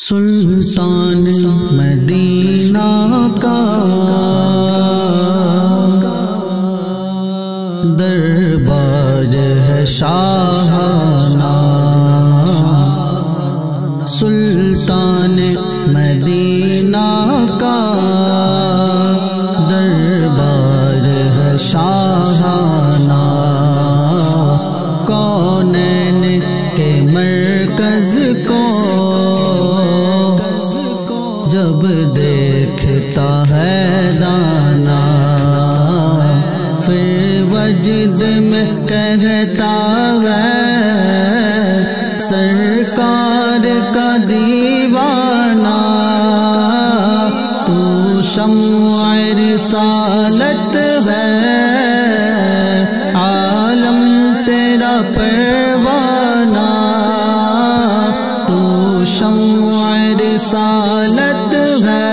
سلطان مدینہ کا دربار ہے شاہانہ، سلطان مدینہ کا دربار ہے شاہانہ، کونین کے مرکز کو جب دیکھتا ہے دانا، پھر وجد میں کہتا ہے سرکار کا دیوانہ، تو شمع رسالت ہے عالم تیرا پروانہ، تو شمع رسالت ہے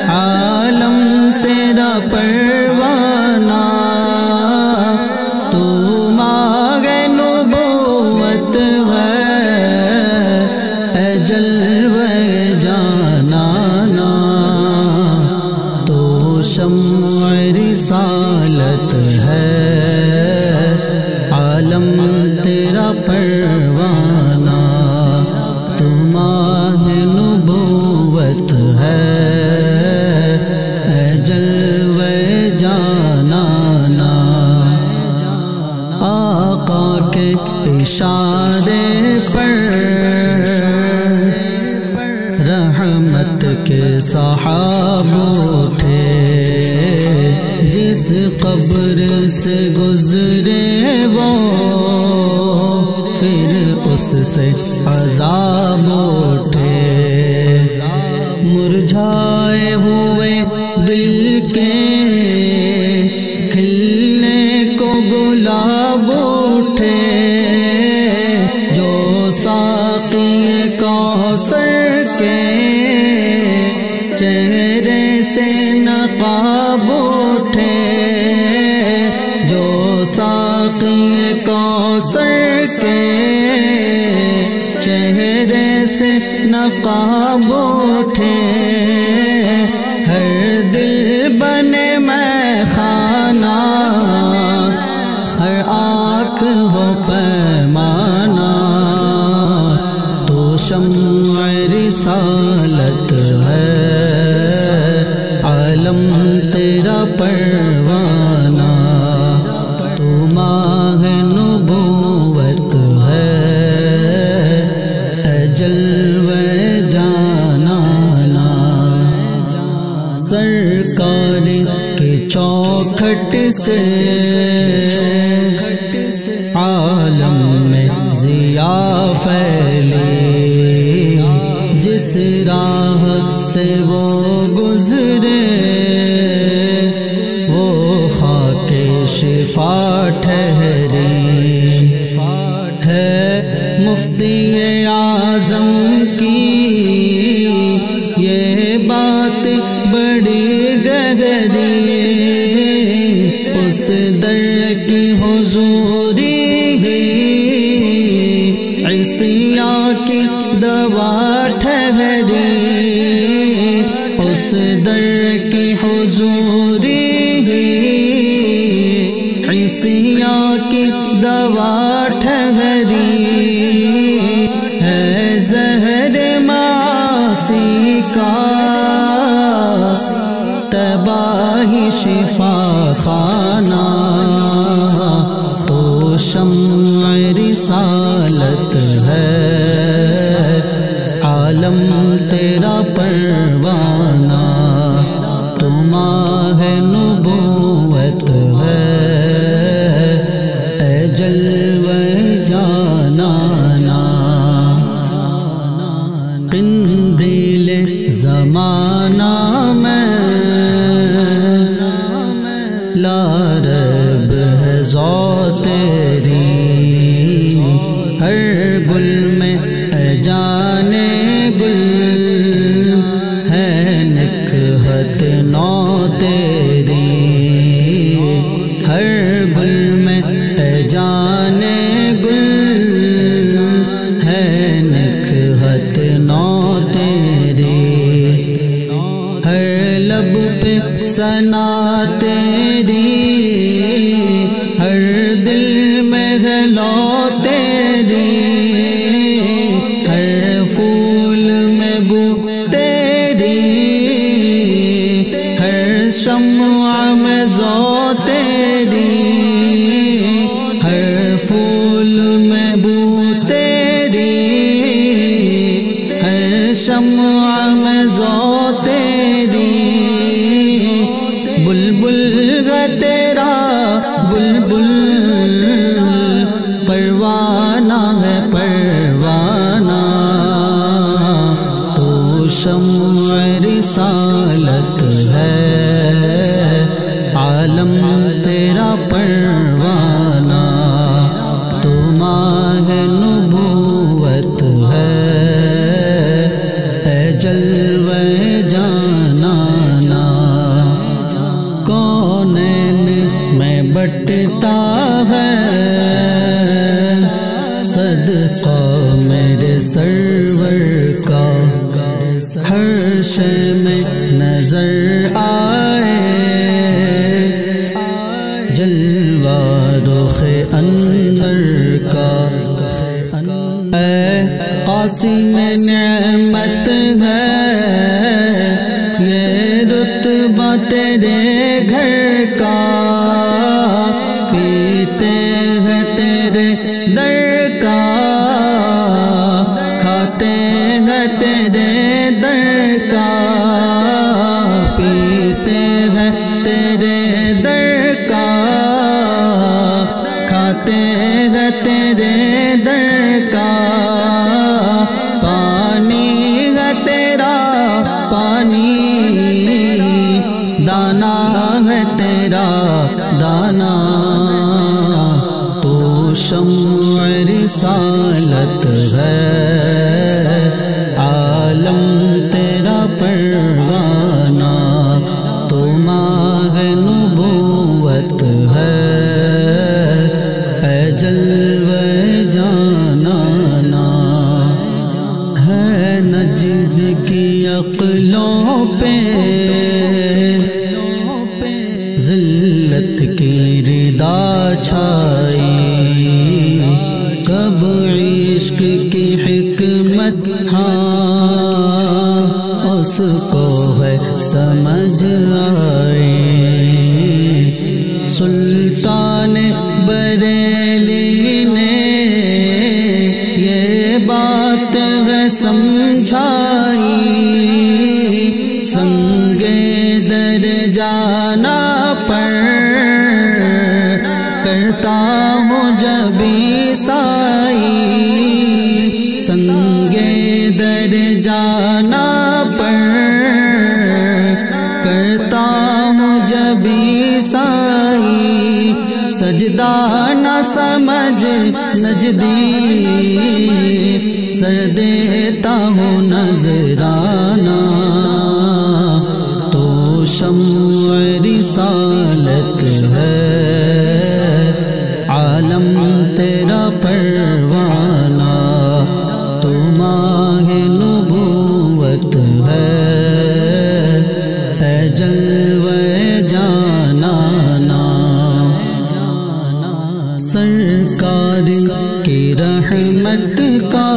عالم تیرا پروانہ، تو ماغ نبوت ہے اے جلوے جانانا، تو شمع رسالت ہے عالم تیرا پروانہ، تو ماہ نبوت ہے اے جلوے جانانا، آقا کے اشارے پر رحمت کے سحاب اٹھے، جس قبر سے گزرے وہ پھر اس سے عذاب اٹھے، مرجھائے ہوئے دل کے کھلنے کو گلاب اٹھے، جو ساقی کوثر کے چہرے سے نقاب اٹھے، جو ساقی کوثر کے چہرے سے نقاب اٹھے، ہر دل بنے میں خانہ، ہر آنکھ ہو پیمانہ، تو شمع رسالت ہے عالم تیرا پروانہ، تو ماہ نبوت ہے اے جلوے جانانا، سرکار کے چوکھٹ سے عالم میں ضیاء پھیلی، جس راہ سے وہ گزرے وہ خاک شفا ٹھہری، ہے مفتی اعظم کی یہ بات بڑی گہری، اس در کی حضوری عیسیٰ کی دوا ٹھہری، اس در کی حضوری عیسیٰ کی دوا ٹھہری، ہے زہر معاصی کا تباہی شفا خانہ، تو شمع رسالت ہے عالم تیرا پروانہ، تو ماہ نبوت ہے اے جلوے جانانا، قندیل زمانہ میں لا رب ہے ذو تیری، ہر گل میں اے جانے گل ہے نکہت نو تیری، ہر گل میں اے جانے گل ہے نکہت خط نو تیری، ہر لب پہ ثنا تیری، ہر دل میں گلو تیری، ہر پھول میں بو تیری، ہر شمع میں ذو تیری، ہر پھول میں بو تیری، ہر شمع میں ذو تیری، بلبل گا تیرا بلبل، پروانہ ہے پروانہ، تو شمع رسالت ہے، عالم تیرا پروانہ، تو ماہ نبوت ہے، اے جلوہ جانانا، کونین میں بٹتا ہے، صدقہ میرے سرور کا، ہر شے میں نظر آئے، جلوہ رخ انور کا، اے قاسم نعمت ہے، یہ رتبہ تیرے گھر کا، پیتے ہیں تیرے در کا، کھاتے ہیں تیرے در کا، پیتے ہیں تیرے در کا، کھاتے ہیں تیرے در کا، پانی ہے تیرا پانی، دانا ہے تیرا دانا، تو شمع رسالت ہے، عالم تیرا پروانہ، تو ماہ نبوت ہے، اے جلوہ جانانا، ہے نجد کی عقلوں پہ ذلت کی ردا چھائی، کب عشق کی حکمت ہاں اس کو ہے سمجھ آئی، سلطان بریلی نے یہ بات ہے سمجھائی، سنگ در جانا پر کرتا ہوں جب سائی، سنگ در جانا پر کرتا ہوں جب سائی، سجدہ نہ سمجھ نجدی، سر دیتا ہوں نذرانہ، تو شمع رسالت ہے، عالم تیرا پروانہ، تو ماہ نبوت ہے، اے جلوہ جانانا، سرکار کی رحمت کا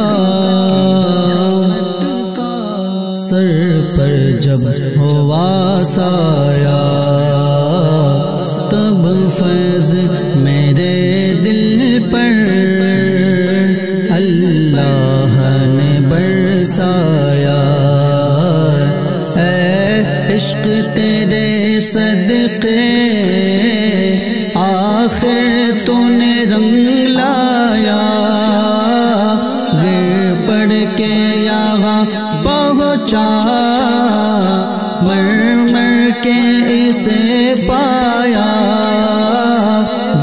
سر پر جب ہوا سایہ، تب فیض میرے دل پر اللہ نے برسایا، اے عشق تیرے صدقے آخر تو نے رنگ لایا، گر پڑ کے یہاں پہنچا، مر مر کے اسے پایا،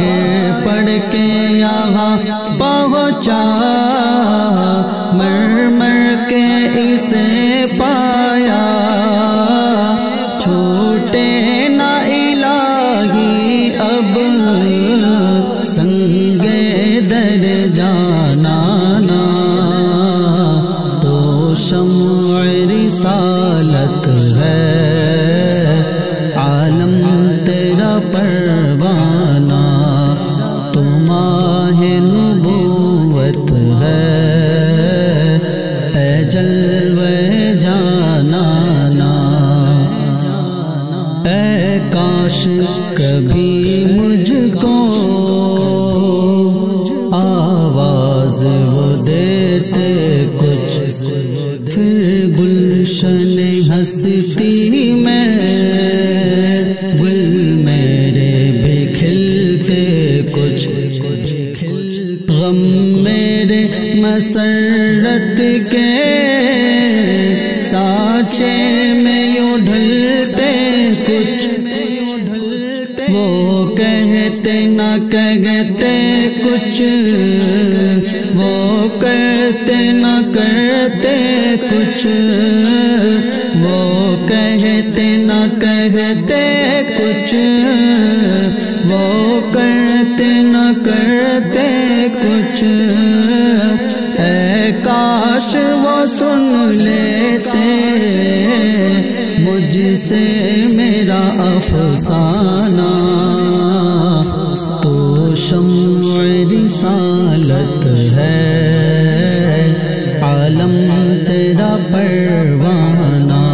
گر پڑ کے یہاں پہنچا، مر مر کے اسے پایا، چھوٹے نہ الہی اب سنگ در جانانا، تو شمع رسالت ہے، عالم تیرا پروانہ، تو ماہ نبوت ہے، اے جلوہ جانانا، اے کاش کبھی مجھ کو آواز وہ دیتے کچھ، پھر گلشن ہستی میں گل میرے بھی کھلتے کچھ، غم میرے مسرت کے سانچے میں یوں ڈھلتے کچھ، وہ کہتے نہ کہتے کچھ، وہ کرتے نہ کرتے کچھ، وہ کہتے نہ کہتے کچھ، وہ کرتے نہ کرتے کچھ، اے کاش وہ سن لیتے مجھ سے میرا افسانہ، تو شمع رسالت ہے، عالم تیرا پروانہ،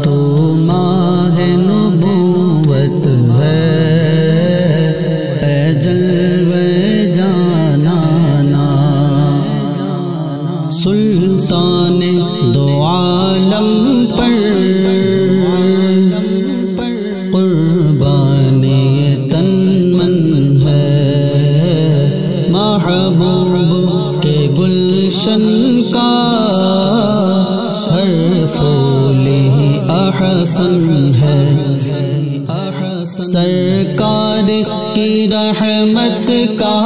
تو ماہ نبوت ہے، اے جلوہ جانانا، سلطان دو عالم پر قربانی تن من ہے، محبوب کے گلشن کا ہر پھول ہی احسن ہے، سرکار کی رحمت کا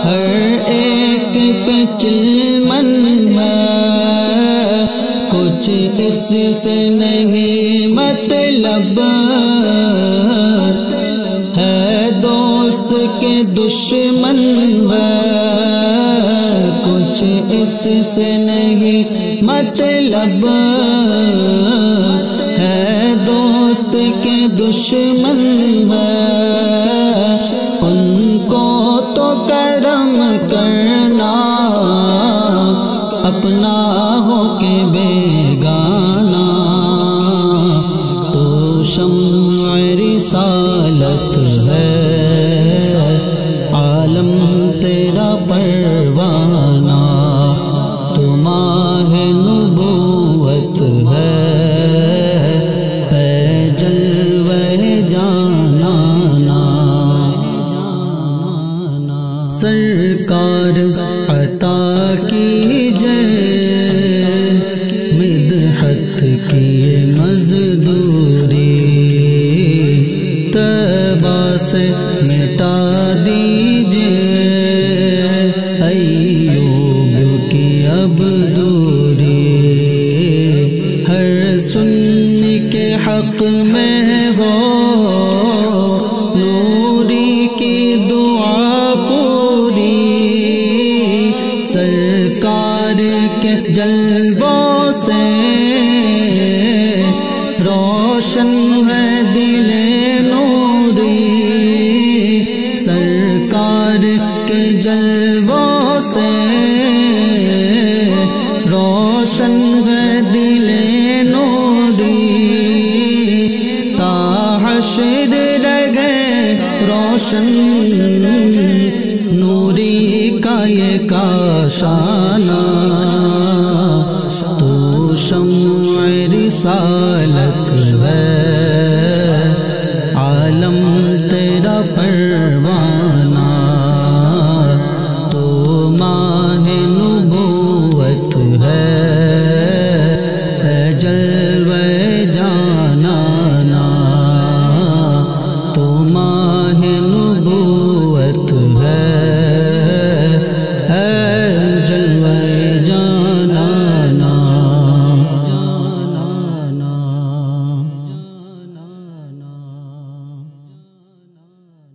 ہر ایک پہ چلمن ہے، کچھ اس سے نہیں مطلب ہے، دوست کے دشمن ہے، کچھ اس سے نہیں مطلب ہے، دوست کے دشمن ہے، ان کو تو کرم کرنا اپنا ہو کے بیگانہ، تو شمع رسالت ہے، عالم تیرا پروانہ، تو ماہ نبوت ہے، اے جلوہ جانانا، سرکار عطا کیجے مدحت کی مزدوری، طیبہ سے مٹا دیجے ایوب کی اب دوری، ہر سنی کے حق میں ہو نوری کی دعا پوری، سرکار کے جلووں سے روشن ہے دل نوری، سرکار کے جلووں سے روشن ہے دل نوری، تا حشر رہے روشن نوری کا یہ کاشانہ، تو شمع رسالت